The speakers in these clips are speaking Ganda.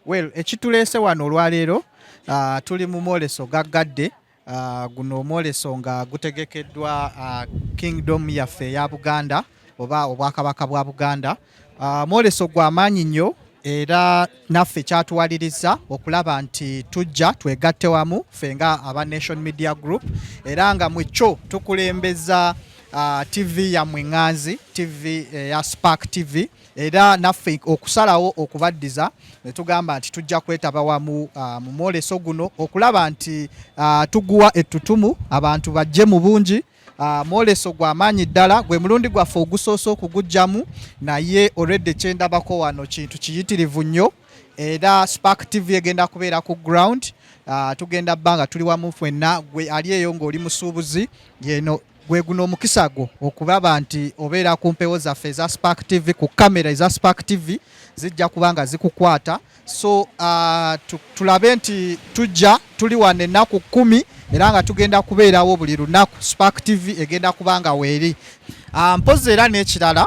Well, ekituleese wano olwaleero tuli mu mwoleso gaggadde. Guno omwoleso nga gutegekeddwa Kingdom yaffe eya Buganda oba obwakabaka bwa Buganda. Mwoleso gwa maanyi nnyo era naffe kyatuwaliriza okulaba nti tujja twegatte wamu ffe nga aba Nation Media Group era nga mu kyo tukulembeza TV ya Mwenganzi, TV ya Spark TV era naffe okusalawo okubaddiza ne tugamba nti tujja kwetaba wamu mu mwoleso guno okulaba nti tuguwa ettutumu abantu bajje mu bungi. Mwoleso gwa maanyi ddala gwe mulundi gwaffe ogusoose okugujjamu naye already kyendabako wano kintu kiyitirivu nnyo era Spark TV egenda kubeera ku ground. Tugenda bbanga tuli wamu ffenna gwe ali eyo ng'oli musuubuzi yeno gwe guno omukisa gwo okulaba nti obeera ku mpewo zaffe eza Spark TV, ku kamera eza Spark TV zijja kubanga zikukwata. So tulabe nti tujja tuli wano ennaku 10 era nga tugenda kubeerawo buli lunaku. Spark TV egenda kubanga weeri. Mpozi era n'ekirala,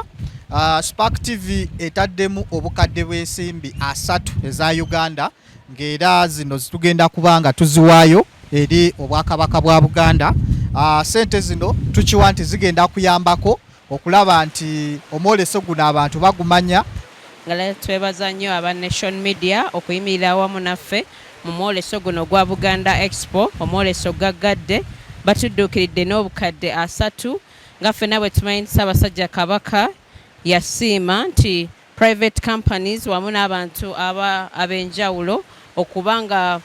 Spark TV etaddemu obukadde bw'ensimbi 3 eza Uganda ng'era zino tugenda kubanga tuziwaayo eri obwakabaka bwa Buganda. Sente zino tukiwa nti zigenda kuyambako okulaba nti omwoleso guno abantu bagumanya. Ngala twebaza nnyo aba Nation Media okuyimirira awamu naffe mu mwoleso guno gwa Buganda Expo. Omwoleso gaggadde batudduukiridde n'obukadde 3 nga ffenna bwe tumanyi Ssaabasajja Kabaka yasiima nti private companies wamu n'abantu ab'enjawulo okubanga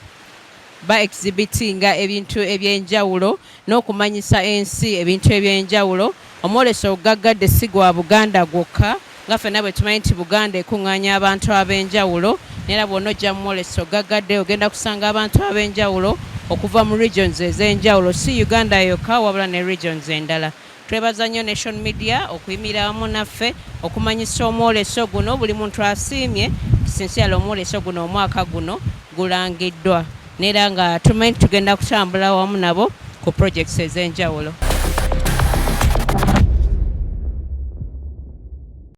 ba exhibitinga ebintu ebyenjawulo n'okumanyisa ensi ebintu ebyenjawulo. Omwoleso gaggadde si gwa Buganda gwokka nga ffenna bwe tumanyi nti Buganda ekuŋŋaanya abantu ab'enjawulo neera bw'onna ojja mu mwoleso gaggadde ogenda kusanga abantu ab'enjawulo okuva mu regions ez'enjawulo, si Uganda yokka wabula ne regions endala. Twebaza nnyo Nation Media okuyimirira wamu naffe okumanyisa omwoleso guno. Buli muntu asiimye sinsiala omwoleso guno omwaka guno gulangiddwa neera nga tumanyi tugenda kutambula wamu nabo ku projects ez'enjawulo.